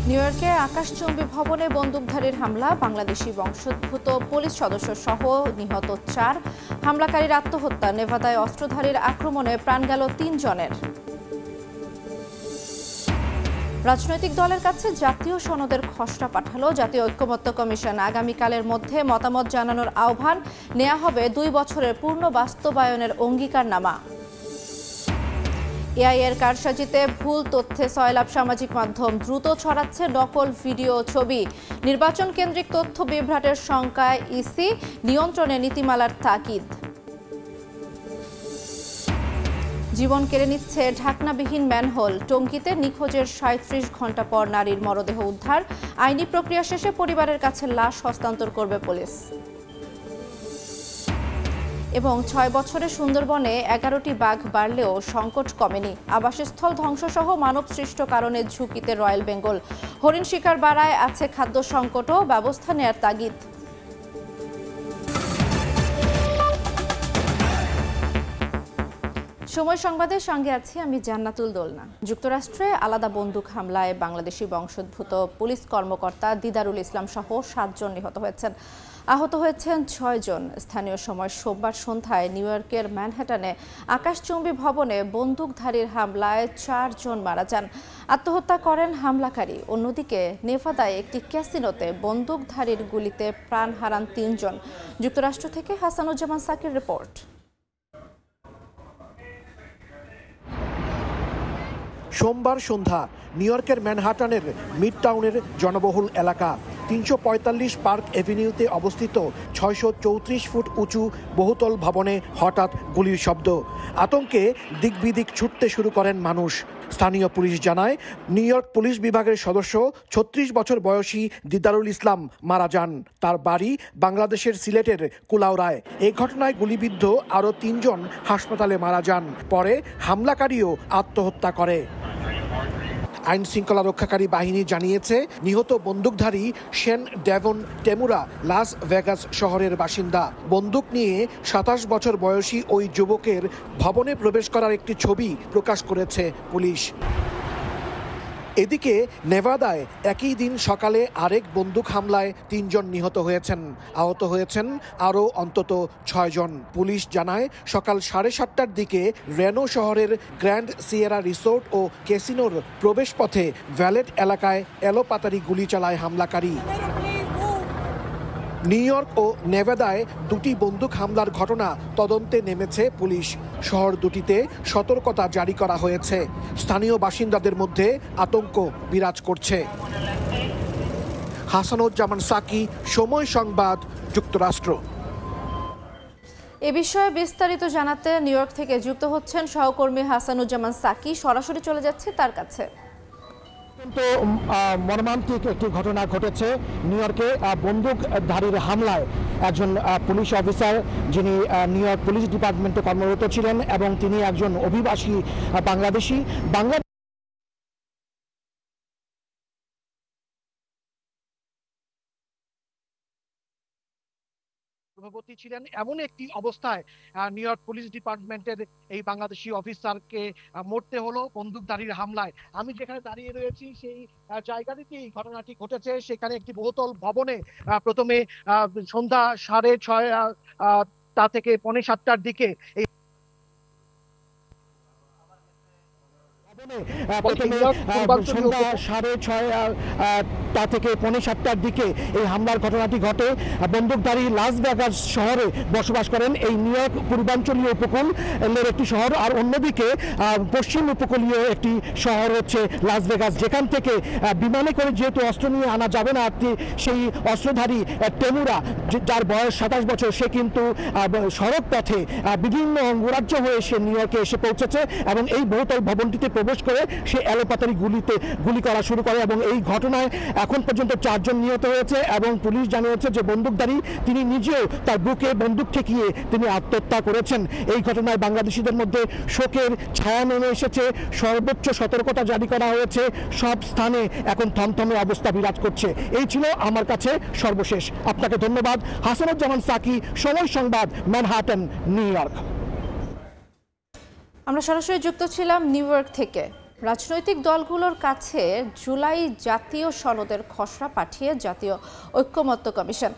New ইয়র্কের আকাশচুম্বী ভবনে বন্দুকধারীর হামলা, বাংলাদেশি বংশোদ্ভূত পুলিশ সদস্য সহ নিহত 4, হামলাকারীর আত্মহত্যা, নেভাদায় অস্ত্রধারীর আক্রমণে প্রাণ গেল 3 জনের। রাজনৈতিক দলের কাছে জাতীয় সনদের খসড়া পাঠালো জাতীয় ঐক্যমত্য কমিশন। আগামীকালের মধ্যে মতামত জানানোর আহ্বান, নেওয়া হবে 2 বছরের পূর্ণ বাস্তবায়নের অঙ্গীকারনামা। এআই এর কারসাজিতে ভুল তথ্যে সয়লাব সামাজিক মাধ্যম, দ্রুত ছড়াচ্ছে নকল ভিডিও ছবি। নির্বাচন কেন্দ্রিক তথ্য বিভ্রাটের শঙ্কায় ইসি, নিয়ন্ত্রণে নীতিমালার তাকিদ। জীবন কেড়ে নিচ্ছে ঢাকনাবিহীন ম্যানহোল, টঙ্গীতে নিখোঁজের 37 ঘণ্টা পর নারীর মরদেহ উদ্ধার। আইনি প্রক্রিয়া শেষে পরিবারের কাছে লাশ হস্তান্তর করবে পুলিশ। এবং 6 বছরে সুন্দরবনে 11টি বাঘ বাড়লেও সংকট কমেনি। আবাসস্থল ধ্বংসসহ মানবসৃষ্ট কারণে ঝুঁকিতে রয়্যাল বেঙ্গল। হরিণ শিকার বাড়ায় আছে খাদ্য সংকটও, ব্যবস্থা নেয়ার তাগিদ। সময় সংবাদের সঙ্গে আছি আমি জান্নাতুল দোলনা। যুক্তরাষ্ট্রে আলাদা বন্দুক হামলায় বাংলাদেশি বংশোদ্ভূত পুলিশ কর্মকর্তা দিদারুল ইসলাম সহ 7 জন নিহত হয়েছেন। আহত হয়েছেন 6 জন। স্থানীয় সময় সোমবার সন্ধ্যায় নিউ ইয়র্কের ম্যানহাটনে আকাশচুম্বী ভবনে বন্দুকধারীর হামলায় 4 জন মারা যান। আত্মহত্যা করেন হামলাকারী। অন্যদিকে নেভাদায় একটি ক্যাসিনোতে বন্দুকধারীর গুলিতে প্রাণ হারান 3 জন। যুক্তরাষ্ট্র থেকে হাসানুজ্জামান সাকির রিপোর্ট। সোমবার সন্ধ্যা নিউ ইয়র্কের ম্যানহাটনের মিড টাউনের জনবহুল এলাকা 345 পার্ক এভিনিউতে অবস্থিত 634 ফুট উঁচু বহুতল ভবনে হঠাৎ গুলির শব্দ। আতঙ্কে দিকবিদিক ছুটতে শুরু করেন মানুষ। স্থানীয় পুলিশ জানায়, নিউ ইয়র্ক পুলিশ বিভাগের সদস্য 36 বছর বয়সী দিদারুল ইসলাম মারা যান। তার বাড়ি বাংলাদেশের সিলেটের কুলাউড়ায়। এই ঘটনায় গুলিবিদ্ধ আরও 3 জন হাসপাতালে মারা যান। পরে হামলাকারীও আত্মহত্যা করে। আইন শৃঙ্খলা রক্ষাকারী বাহিনী জানিয়েছে, নিহত বন্দুকধারী শেন ডেভন টেমুরা লাস ভেগাস শহরের বাসিন্দা। বন্দুক নিয়ে 27 বছর বয়সী ওই যুবকের ভবনে প্রবেশ করার একটি ছবি প্রকাশ করেছে পুলিশ। এদিকে নেভাদায় একই দিন সকালে আরেক বন্দুক হামলায় 3 জন নিহত হয়েছেন। আহত হয়েছেন আরও অন্তত 6 জন। পুলিশ জানায়, সকাল 7:30টার দিকে রেনো শহরের গ্র্যান্ড সিয়েরা রিসোর্ট ও ক্যাসিনোর প্রবেশপথে ভ্যালেট এলাকায় এলোপাতাড়ি গুলি চালায় হামলাকারী। নিউ ইয়র্ক ও নেভাদায় 2টি বন্দুক হামলার ঘটনা তদন্তে নেমেছে পুলিশ। শহর দুটিতে সতর্কতা জারি করা হয়েছে। স্থানীয় বাসিন্দাদের মধ্যে আতঙ্ক বিরাজ করছে। হাসানুজ্জামান সাকি, সময় সংবাদ, যুক্তরাষ্ট্র। এ বিষয়ে বিস্তারিত জানাতে নিউ ইয়র্ক থেকে যুক্ত হচ্ছেন সহকর্মী হাসানুজ্জামান সাকি। সরাসরি চলে যাচ্ছে তার কাছে। কিন্তু মর্মান্তিক একটি ঘটনা ঘটেছে নিউ ইয়র্কে বন্দুকধারীর হামলায়। একজন পুলিশ অফিসার যিনি নিউ ইয়র্ক পুলিশ ডিপার্টমেন্টে কর্মরত ছিলেন এবং তিনি একজন অভিবাসী বাংলাদেশি। গর্ভবতী ছিলেন। এমন একটি অবস্থায় নিউ ইয়র্ক পুলিশ ডিপার্টমেন্টের এই বাংলাদেশি অফিসারকে মরতে হলো বন্দুকধারীর হামলায়। আমি যেখানে দাঁড়িয়ে রয়েছি সেই জায়গাটিতে এই ঘটনাটি ঘটেছে। সেখানে একটি বহুতল ভবনে প্রথমে সন্ধ্যা 6:30 তা থেকে 6:45টার দিকে এই সন্ধ্যা 6:30টা থেকে 6:45টার দিকে এই হামলার ঘটনাটি ঘটে। বন্দুকধারী লাস ভেগাস শহরে বসবাস করেন। এই নিউ ইয়র্ক পূর্বাঞ্চলীয় উপকূলের একটি শহর, আর অন্যদিকে পশ্চিম উপকূলীয় একটি শহর হচ্ছে লাস ভেগাস, যেখান থেকে বিমানে করে যেহেতু অস্ত্র নিয়ে আনা যাবে না, সেই অস্ত্রধারী টেমুরা, যার বয়স 27 বছর, সে কিন্তু সড়ক পথে বিভিন্ন অঙ্গরাজ্য হয়ে সে নিউ ইয়র্কে এসে পৌঁছেছে এবং এই বহুতল ভবনটিতে প্রবেশ করে সে এলোপাতাড়ি গুলি করা শুরু করে এবং এই ঘটনায় এখন পর্যন্ত 4 জন নিহত হয়েছে এবং পুলিশ জানিয়েছে যে বন্দুকধারী তিনি নিজেও তার বুকে বন্দুক ঠেকিয়ে তিনি আত্মহত্যা করেছেন। এই ঘটনায় বাংলাদেশিদের মধ্যে শোকের ছায়া নেমে এসেছে। সর্বোচ্চ সতর্কতা জারি করা হয়েছে। সব স্থানে এখন থমথমে অবস্থা বিরাজ করছে। এই ছিল আমার কাছে সর্বশেষ। আপনাকে ধন্যবাদ। হাসানুজ্জামান সাকি, সময় সংবাদ, ম্যানহাটন, নিউ ইয়র্ক। আমরা সরাসরি যুক্ত ছিলাম নিউ ইয়র্ক থেকে। রাজনৈতিক দলগুলোর কাছে জুলাই জাতীয় সনদের খসড়া পাঠিয়ে জাতীয় ঐক্যমত্য কমিশন।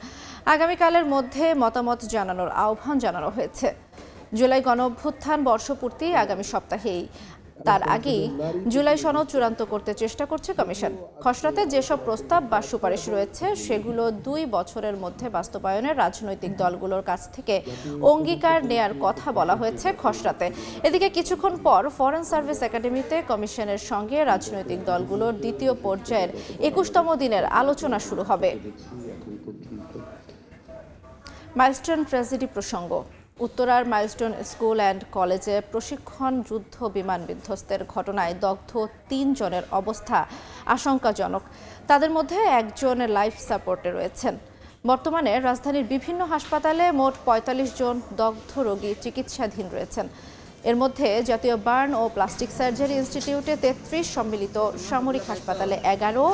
আগামীকালের মধ্যে মতামত জানানোর আহ্বান জানানো হয়েছে। জুলাই গণঅভ্যুত্থান বর্ষপূর্তি আগামী সপ্তাহেই। তার আগেই জুলাই সনদ চূড়ান্ত করতে চেষ্টা করছে কমিশন। খসড়াতে যেসব প্রস্তাব বা সুপারিশ রয়েছে সেগুলো 2 বছরের মধ্যে বাস্তবায়নের রাজনৈতিক দলগুলোর কাছ থেকে অঙ্গীকার নেয়ার কথা বলা হয়েছে খসড়াতে। এদিকে কিছুক্ষণ পর ফরেন সার্ভিস একাডেমিতে কমিশনের সঙ্গে রাজনৈতিক দলগুলোর দ্বিতীয় পর্যায়ের 21তম দিনের আলোচনা শুরু হবে। মাইলস্টোন ট্র্যাজেডি প্রসঙ্গ। উত্তরার মাইলস্টোন স্কুল অ্যান্ড কলেজে প্রশিক্ষণ যুদ্ধ বিমান বিধ্বস্তের ঘটনায় দগ্ধ 3 জনের অবস্থা আশঙ্কাজনক। তাদের মধ্যে একজন লাইফ সাপোর্টে রয়েছেন। বর্তমানে রাজধানীর বিভিন্ন হাসপাতালে মোট 45 জন দগ্ধ রোগী চিকিৎসাধীন রয়েছেন। এর মধ্যে জাতীয় বার্ন ও প্লাস্টিক সার্জারি ইনস্টিটিউটে 33, সম্মিলিত সামরিক হাসপাতালে 11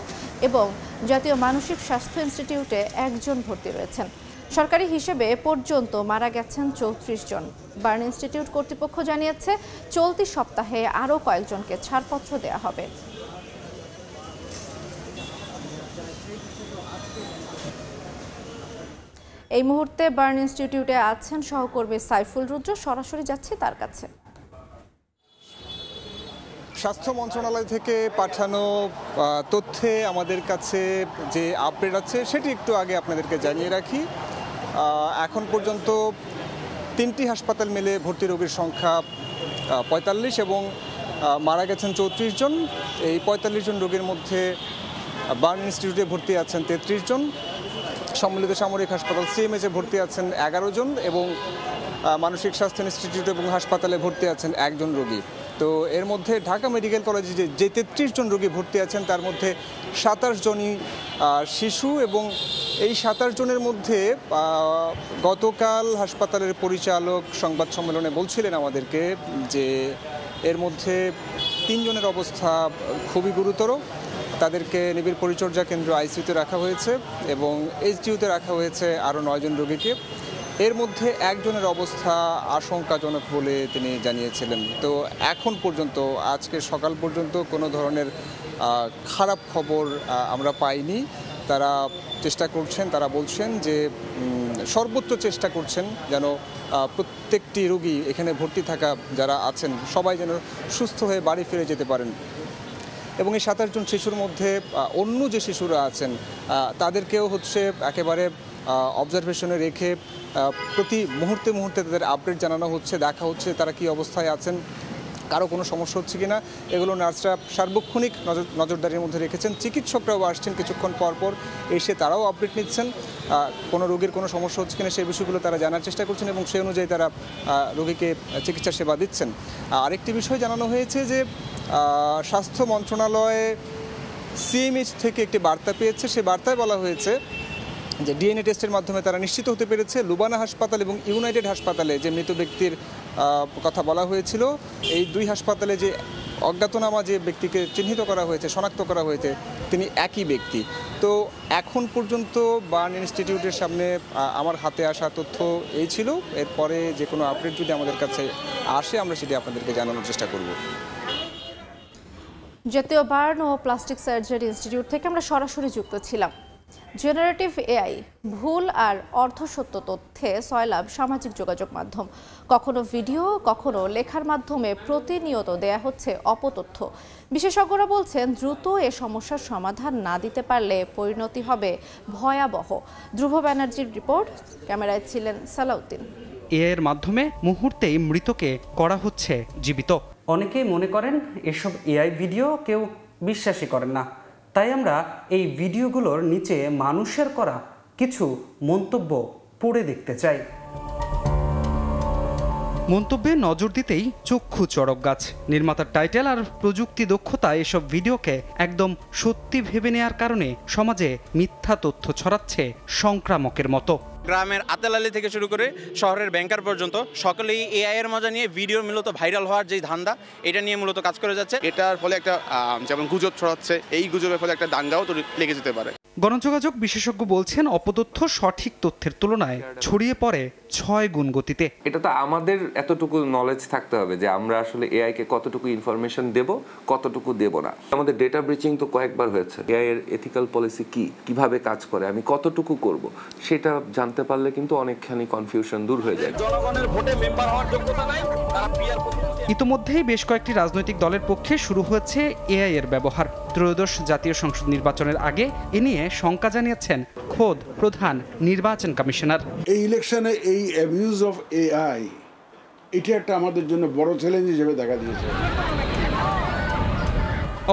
এবং জাতীয় মানসিক স্বাস্থ্য ইনস্টিটিউটে 1 জন ভর্তি রয়েছেন। সরকারি হিসেবে পর্যন্ত মারা গেছেন 34 জন। বার্ন ইনস্টিটিউট কর্তৃপক্ষ জানিয়েছে চলতি সপ্তাহে আরও কয়েকজনকে ছাড়পত্র দেওয়া হবে। এই মুহূর্তে বার্ন ইনস্টিটিউটে আছেন সহকর্মী সাইফুল রুদ্র। সরাসরি যাচ্ছি তার কাছে। স্বাস্থ্য মন্ত্রণালয় থেকে পাঠানো তথ্যে আমাদের কাছে যে আপডেট আছে সেটি একটু আগে আপনাদেরকে জানিয়ে রাখি। এখন পর্যন্ত 3টি হাসপাতাল মিলে ভর্তি রোগীর সংখ্যা 45 এবং মারা গেছেন 34 জন। এই 45 জন রোগীর মধ্যে বার্ন ইনস্টিটিউটে ভর্তি আছেন 33 জন, সম্মিলিত সামরিক হাসপাতাল সিএমএইচে ভর্তি আছেন 11 জন এবং মানসিক স্বাস্থ্য ইনস্টিটিউট এবং হাসপাতালে ভর্তি আছেন 1 জন রোগী। তো এর মধ্যে ঢাকা মেডিকেল কলেজে যে 33 জন রোগী ভর্তি আছেন তার মধ্যে 27 জনই শিশু এবং এই 27 জনের মধ্যে গতকাল হাসপাতালের পরিচালক সংবাদ সম্মেলনে বলছিলেন আমাদেরকে যে এর মধ্যে 3 জনের অবস্থা খুবই গুরুতর। তাদেরকে নিবিড় পরিচর্যা কেন্দ্র আইসিইউতে রাখা হয়েছে এবং এইচডিইউতে রাখা হয়েছে আরও 9 জন রোগীকে। এর মধ্যে 1 জনের অবস্থা আশঙ্কাজনক বলে তিনি জানিয়েছিলেন। তো এখন পর্যন্ত আজকে সকাল পর্যন্ত কোনো ধরনের খারাপ খবর আমরা পাইনি। তারা চেষ্টা করছেন, তারা বলছেন যে সর্বোচ্চ চেষ্টা করছেন যেন প্রত্যেকটি রোগী এখানে ভর্তি থাকা যারা আছেন সবাই যেন সুস্থ হয়ে বাড়ি ফিরে যেতে পারেন। এবং এই 27 জন শিশুর মধ্যে অন্য যে শিশুরা আছেন তাদেরকেও একেবারে অবজারভেশনে রেখে প্রতি মুহূর্তে তাদের আপডেট জানানো হচ্ছে, দেখা হচ্ছে তারা কি অবস্থায় আছেন, কারো কোনো সমস্যা হচ্ছে কিনা, এগুলো নার্সরা সার্বক্ষণিক নজরদারির মধ্যে রেখেছেন। চিকিৎসকরাও আসছেন কিছুক্ষণ পর এসে তারাও আপডেট নিচ্ছেন, কোনো রোগীর কোনো সমস্যা হচ্ছে কিনা সেই বিষয়গুলো তারা জানার চেষ্টা করছেন এবং সেই অনুযায়ী তারা রোগীকে চিকিৎসা সেবা দিচ্ছেন। আরেকটি বিষয় জানানো হয়েছে যে স্বাস্থ্য মন্ত্রণালয় সিএমএইচ থেকে একটি বার্তা পেয়েছে। সেই বার্তায় বলা হয়েছে যে ডিএনএ টেস্টের মাধ্যমে তারা নিশ্চিত হতে পেরেছে লুবানা হাসপাতাল এবং ইউনাইটেড হাসপাতালে যে মৃত ব্যক্তির কথা বলা হয়েছিল, এই 2 হাসপাতালে যে অজ্ঞাতনামা যে ব্যক্তিকে চিহ্নিত করা হয়েছে, শনাক্ত করা হয়েছে, তিনি একই ব্যক্তি। তো এখন পর্যন্ত বার্ন ইনস্টিটিউটের সামনে আমার হাতে আসা তথ্য এই ছিল। এরপরে যে কোনো আপডেট যদি আমাদের কাছে আসে আমরা সেটি আপনাদেরকে জানানোর চেষ্টা করব। জাতীয় বার্ন ও প্লাস্টিক সার্জারি ইনস্টিটিউট থেকে আমরা সরাসরি যুক্ত ছিলাম। জেনারেটিভ এআই ভুল আর অর্ধসত্য তথ্যে সয়লাভ সামাজিক যোগাযোগ মাধ্যম। কখনো ভিডিও, কখনো লেখার মাধ্যমে প্রতিনিয়ত দেয়া হচ্ছে অপতথ্য। বিশেষজ্ঞরা বলছেন দ্রুত এ সমস্যার সমাধান না দিতে পারলে পরিণতি হবে ভয়াবহ। ধ্রুব ব্যানার্জির রিপোর্ট, ক্যামেরায় ছিলেন সালাউদ্দিন। এর মাধ্যমে মুহূর্তেই মৃতকে করা হচ্ছে জীবিত। অনেকেই মনে করেন এসব এআই ভিডিও কেউ বিশ্বাসই করেন না, তাই আমরা এই ভিডিওগুলোর নিচে মানুষের করা কিছু মন্তব্য পড়ে দেখতে চাই। মন্তব্যে নজর দিতেই চক্ষু চড়ক গাছ। নির্মাতার টাইটেল আর প্রযুক্তি দক্ষতা এসব ভিডিওকে একদম সত্যি ভেবে নেওয়ার কারণে সমাজে মিথ্যা তথ্য ছড়াচ্ছে সংক্রামকের মতো। গ্রামের আতেলালি থেকে শুরু করে শহরের ব্যাংকার পর্যন্ত সকলেই এআই এর মজা নিয়ে ভিডিও মূলত ভাইরাল হওয়ার যে ধান্দা, এটা নিয়ে মূলত কাজ করে যাচ্ছে। এটার ফলে একটা যেমন গুজব ছড়াচ্ছে, এই গুজবের ফলে একটা দাঙ্গাও তো লেগে যেতে পারে। গণযোগাযোগ বিশেষজ্ঞ বলছেন, অপতথ্য সঠিক তথ্যের তুলনায় ছড়িয়ে পড়ে 6 গুণ গতিতে। এটা তো আমাদের এতটুকু নলেজ থাকতে হবে যে আমরা আসলে এআই কে কতটুকু ইনফরমেশন দেব, কতটুকু দেব না। আমাদের ডেটা ব্রিচিং তো কয়েকবার হয়েছে। এআই এর এথিক্যাল পলিসি কি, কিভাবে কাজ করে, আমি কতটুকু করব, সেটা জানতে পারলে কিন্তু অনেকখানি কনফিউশন দূর হয়ে যায়। জনগণের ভোটে মেম্বার হওয়ার যোগ্যতা নাই, তারা পিআর। ইতোমধ্যেই বেশ কয়েকটি রাজনৈতিক দলের পক্ষে শুরু হয়েছে এআই এর ব্যবহার। ত্রয়োদশ জাতীয় সংসদ নির্বাচনের আগে এ নিয়ে শঙ্কা জানিয়েছেন খোদ প্রধান নির্বাচন কমিশনার। এই ইলেকশনে এই অ্যাবিউজ অফ এআই, এটা একটা আমাদের জন্য বড় চ্যালেঞ্জ হিসেবে দেখা দিয়েছে।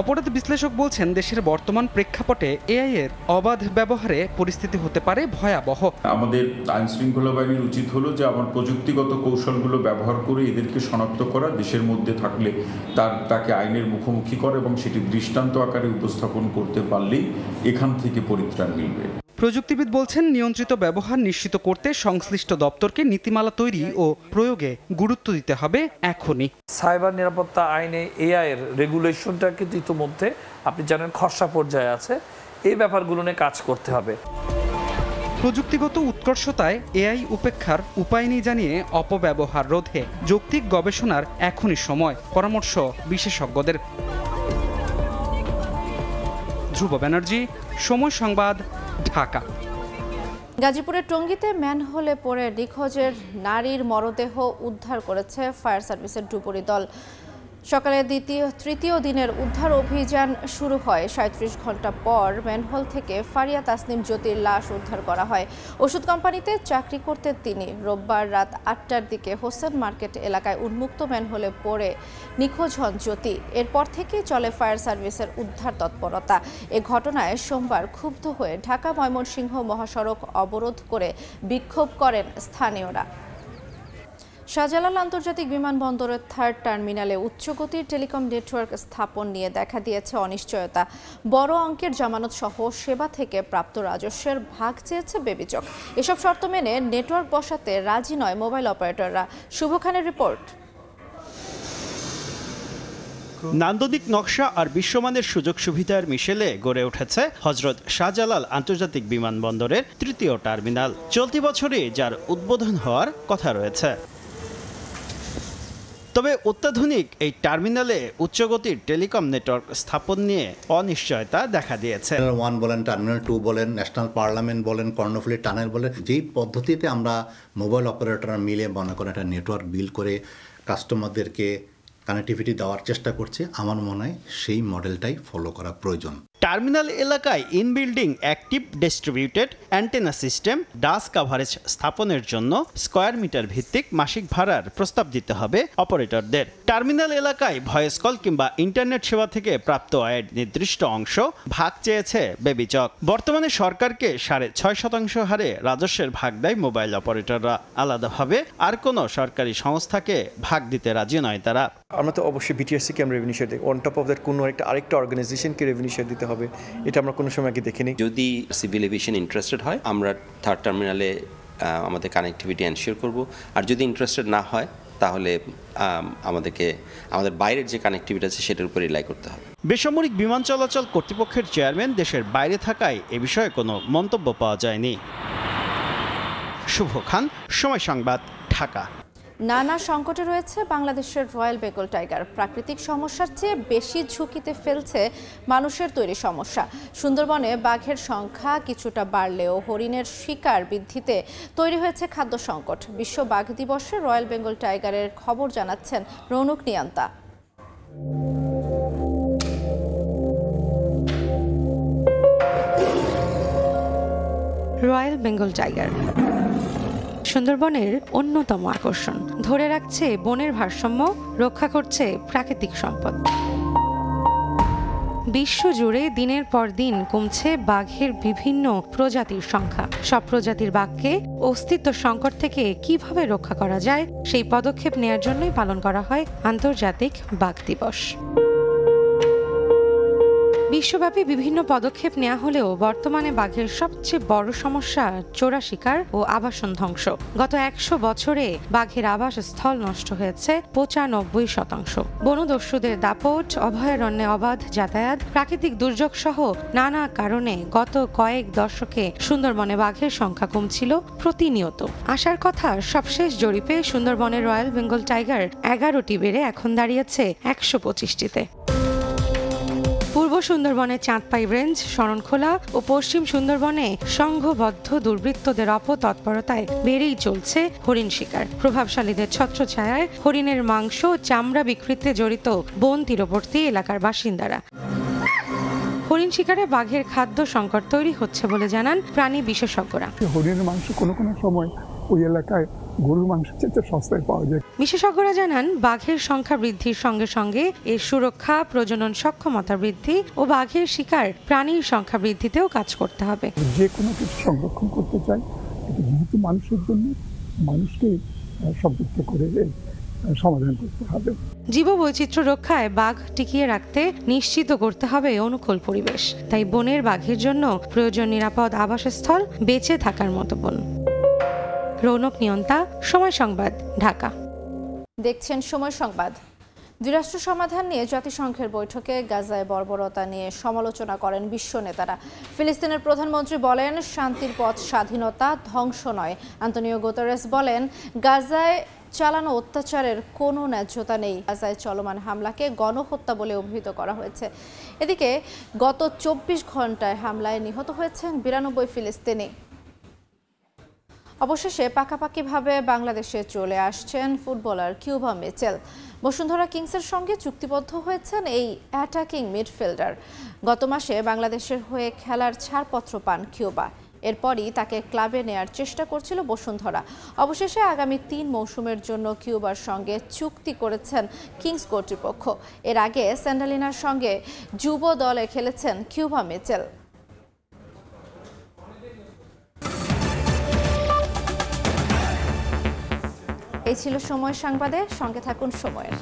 অপরাধ বিশ্লেষক বলছেন, দেশের বর্তমান প্রেক্ষাপটে এআই এর অবাধ ব্যবহারে পরিস্থিতি হতে পারে ভয়াবহ। আমাদের আইন শৃঙ্খলা বাহিনীর উচিত হলো যে আমার প্রযুক্তিগত কৌশলগুলো ব্যবহার করে এদেরকে শনাক্ত করা, দেশের মধ্যে থাকলে তাকে আইনের মুখোমুখি করা এবং সেটি দৃষ্টান্ত আকারে উপস্থাপন করতে পারলেই এখান থেকে পরিত্রাণ মিলবে। প্রযুক্তিবিদ বলছেন, নিয়ন্ত্রিত ব্যবহার নিশ্চিত করতে সংশ্লিষ্ট দপ্তরকে নীতিমালা তৈরি ও প্রয়োগে গুরুত্ব দিতে হবে এখনই। সাইবার নিরাপত্তা আইনে এআই এর রেগুলেশনটা কিন্তু ইতিমধ্যে আপনি জানেন খসড়া পর্যায়ে আছে, এই ব্যাপারগুলো নিয়ে কাজ করতে হবে। প্রযুক্তিগত উৎকর্ষতায় এআই উপেক্ষার উপায় নেই জানিয়ে অপব্যবহার রোধে যৌক্তিক গবেষণার এখনই সময়, পরামর্শ বিশেষজ্ঞদের। ধ্রুব ব্যানার্জি, সময় সংবাদ, ঢাকা। গাজীপুরের টঙ্গীতে ম্যানহোলে পড়ে নিখোঁজের নারীর মরদেহ উদ্ধার করেছে ফায়ার সার্ভিসের ডুবুরি দল। সকালে তৃতীয় দিনের উদ্ধার অভিযান শুরু হয়। 37 ঘন্টা পর ম্যানহোল থেকে ফারিয়া তাসনিম জ্যোতির লাশ উদ্ধার করা হয়। ওষুধ কোম্পানিতে চাকরি করতেন তিনি। রোববার রাত 8টার দিকে হোসেন মার্কেট এলাকায় উন্মুক্ত ম্যানহোলে পড়ে নিখোঁজ হন জ্যোতি। এরপর থেকেই চলে ফায়ার সার্ভিসের উদ্ধার তৎপরতা। এ ঘটনায় সোমবার ক্ষুব্ধ হয়ে ঢাকা ময়মনসিংহ মহাসড়ক অবরোধ করে বিক্ষোভ করেন স্থানীয়রা। শাহজালাল আন্তর্জাতিক বিমানবন্দরের 3rd টার্মিনালে উচ্চগতির টেলিকম নেটওয়ার্ক স্থাপন নিয়ে দেখা দিয়েছে অনিশ্চয়তা। বড় অঙ্কের জামানত সহ সেবা থেকে প্রাপ্ত রাজস্বের ভাগ চেয়েছে বেবিচক। এসব শর্ত মেনে নেটওয়ার্ক বসাতে রাজি নয় মোবাইল অপারেটররা। শুভ খানের রিপোর্ট। নান্দনিক নকশা আর বিশ্বমানের সুযোগ সুবিধার মিশেলে গড়ে উঠেছে হযরত শাহজালাল আন্তর্জাতিক বিমানবন্দরের 3য় টার্মিনাল। চলতি বছরে যার উদ্বোধন হওয়ার কথা রয়েছে। তবে অত্যাধুনিক এই টার্মিনালে উচ্চগতির টেলিকম নেটওয়ার্ক স্থাপন নিয়ে অনিশ্চয়তা দেখা দিয়েছে। টার্মিনাল 1 বলেন, টার্মিনাল 2 বলেন, ন্যাশনাল পার্লামেন্ট বলেন, কর্ণফুলী টানেল বলেন, যেই পদ্ধতিতে আমরা মোবাইল অপারেটর মিলে মনে করেন একটা নেটওয়ার্ক বিল করে কাস্টমারদেরকে কানেক্টিভিটি দেওয়ার চেষ্টা করছে, আমার মনে হয় সেই মডেলটাই ফলো করা প্রয়োজন। টার্মিনাল এলাকায় ইনবিল্ডিং অ্যাক্টিভ ডিস্ট্রিবিউটেড অ্যান্টেনা সিস্টেম ডাস কাভারেজ স্থাপনের জন্য স্কয়ার মিটার ভিত্তিক মাসিক ভাড়ার প্রস্তাব দিতে হবে অপারেটরদের। টার্মিনাল এলাকায় ভয়েস কল কিংবা ইন্টারনেট সেবা থেকে প্রাপ্ত আয়ের নির্দিষ্ট অংশ ভাগ চেয়েছে বেবিচক। বর্তমানে সরকারকে 6.5% হারে রাজস্বের ভাগ দেয় মোবাইল অপারেটররা। আলাদাভাবে আর কোনো সরকারি সংস্থাকে ভাগ দিতে রাজি নয় তারা। আমরা তো অবশ্যই বিটিআরসিকে আমরা রেভিনিউ শেয়ার দিই। অন টপ অফ দ্যাট কোনো আরেকটা অর্গানাইজেশনকে রেভিনিউ শেয়ার দিতে হবে, এটা আমরা কোনো সময় আগে দেখিনি। যদি সিভিল এভিয়েশন ইন্টারেস্টেড হয়, আমরা 3rd টার্মিনালে আমাদের কানেক্টিভিটি এনশিওর করব। আর যদি ইন্টারেস্টেড না হয়, তাহলে আমাদের বাইরের যে কানেক্টিভিটি আছে সেটার উপর রিলাই করতে হবে। বেসামরিক বিমান চলাচল কর্তৃপক্ষের চেয়ারম্যান দেশের বাইরে থাকায় এ বিষয়ে কোনো মন্তব্য পাওয়া যায়নি। শুভ খান, সময় সংবাদ, ঢাকা। নানা সংকটে রয়েছে বাংলাদেশের রয়্যাল বেঙ্গল টাইগার। প্রাকৃতিক সমস্যার চেয়ে বেশি ঝুঁকিতে ফেলছে মানুষের তৈরি সমস্যা। সুন্দরবনে বাঘের সংখ্যা কিছুটা বাড়লেও হরিণের শিকার বৃদ্ধিতে তৈরি হয়েছে খাদ্য সংকট। বিশ্ব বাঘ দিবসে রয়্যাল বেঙ্গল টাইগারের খবর জানাচ্ছেন রৌনক নিয়ান্তা। রয়্যাল বেঙ্গল টাইগার সুন্দরবনের অন্যতম আকর্ষণ। ধরে রাখছে বনের ভারসাম্য, রক্ষা করছে প্রাকৃতিক সম্পদ। বিশ্বজুড়ে দিনের পর দিন কমছে বাঘের বিভিন্ন প্রজাতির সংখ্যা। সব প্রজাতির বাঘকে অস্তিত্ব সংকট থেকে কিভাবে রক্ষা করা যায়, সেই পদক্ষেপ নেয়ার জন্যই পালন করা হয় আন্তর্জাতিক বাঘ দিবস। বিশ্বব্যাপী বিভিন্ন পদক্ষেপ নেওয়া হলেও বর্তমানে বাঘের সবচেয়ে বড় সমস্যা চোরা শিকার ও আবাসন ধ্বংস। গত 100 বছরে বাঘের আবাসস্থল নষ্ট হয়েছে 95%। বনদস্যুদের দাপট, অভয়ারণ্যে অবাধ যাতায়াত, প্রাকৃতিক দুর্যোগ সহ নানা কারণে গত কয়েক দশকে সুন্দরবনে বাঘের সংখ্যা কমছিল প্রতিনিয়ত। আসার কথা সবশেষ জরিপে সুন্দরবনের রয়্যাল বেঙ্গল টাইগার 11টি বেড়ে এখন দাঁড়িয়েছে 125টিতে। পূর্ব সুন্দরবনের চাঁদপাই রেঞ্জ, শরণখোলা ও পশ্চিম সুন্দরবনে সংঘবদ্ধ দুর্বৃত্তদের অপতৎপরতায় বেড়েই চলছে হরিণ শিকার। প্রভাবশালীদের ছত্রছায়ায় হরিণের মাংস ও চামড়া বিক্রিতে জড়িত বন তীরবর্তী এলাকার বাসিন্দারা। হরিণ শিকারে বাঘের খাদ্য সংকট তৈরি হচ্ছে বলে জানান প্রাণী বিশেষজ্ঞরা। হরিণের মাংস কোনো সময় ওই এলাকায় গরুর মাংস চেয়ে সস্তায় পাওয়া যায়। বিশেষজ্ঞরা জানান বাঘের সংখ্যা বৃদ্ধির সঙ্গে সঙ্গে এর সুরক্ষা, প্রজনন সক্ষমতা বৃদ্ধি ও বাঘের শিকার প্রাণীর সংখ্যা বৃদ্ধিতেও কাজ করতে হবে। যে কোনো কিছু সংরক্ষণ করতে চাই, যেহেতু মানুষের জন্য, মানুষকে সম্পৃক্ত করে সমাধান করতে হবে। জীববৈচিত্র্য রক্ষায় বাঘ টিকিয়ে রাখতে নিশ্চিত করতে হবে অনুকূল পরিবেশ। তাই বনের বাঘের জন্য প্রয়োজন নিরাপদ আবাসস্থল, বেঁচে থাকার মতো বন। রৌনক নিয়ন্তা, সময় সংবাদ, ঢাকা। দেখছেন সময় সংবাদ। দ্বিরাষ্ট্র সমাধান নিয়ে জাতিসংঘের বৈঠকে গাজায় বর্বরতা নিয়ে সমালোচনা করেন বিশ্ব নেতারা। ফিলিস্তিনের প্রধানমন্ত্রী বলেন, শান্তির পথ স্বাধীনতা, ধ্বংস নয়। আন্তোনিও গুতেরেস বলেন, গাজায় চালানো অত্যাচারের কোনো ন্যায্যতা নেই। গাজায় চলমান হামলাকে গণহত্যা বলে অভিহিত করা হয়েছে। এদিকে গত 24 ঘন্টায় হামলায় নিহত হয়েছেন 92 ফিলিস্তিনি। অবশেষে পাকাপাকিভাবে বাংলাদেশে চলে আসছেন ফুটবলার কিউবা মিচেল। বসুন্ধরা কিংসের সঙ্গে চুক্তিবদ্ধ হয়েছেন এই অ্যাটাকিং মিডফিল্ডার। গত মাসে বাংলাদেশের হয়ে খেলার ছাড়পত্র পান কিউবা। এরপরই তাকে ক্লাবে নেয়ার চেষ্টা করছিল বসুন্ধরা। অবশেষে আগামী 3 মৌসুমের জন্য কিউবার সঙ্গে চুক্তি করেছেন কিংস কর্তৃপক্ষ। এর আগে স্যান্ডালিনার সঙ্গে যুব দলে খেলেছেন কিউবা মিচেল। এই ছিল সময় সংবাদে, সঙ্গে থাকুন সময়ের।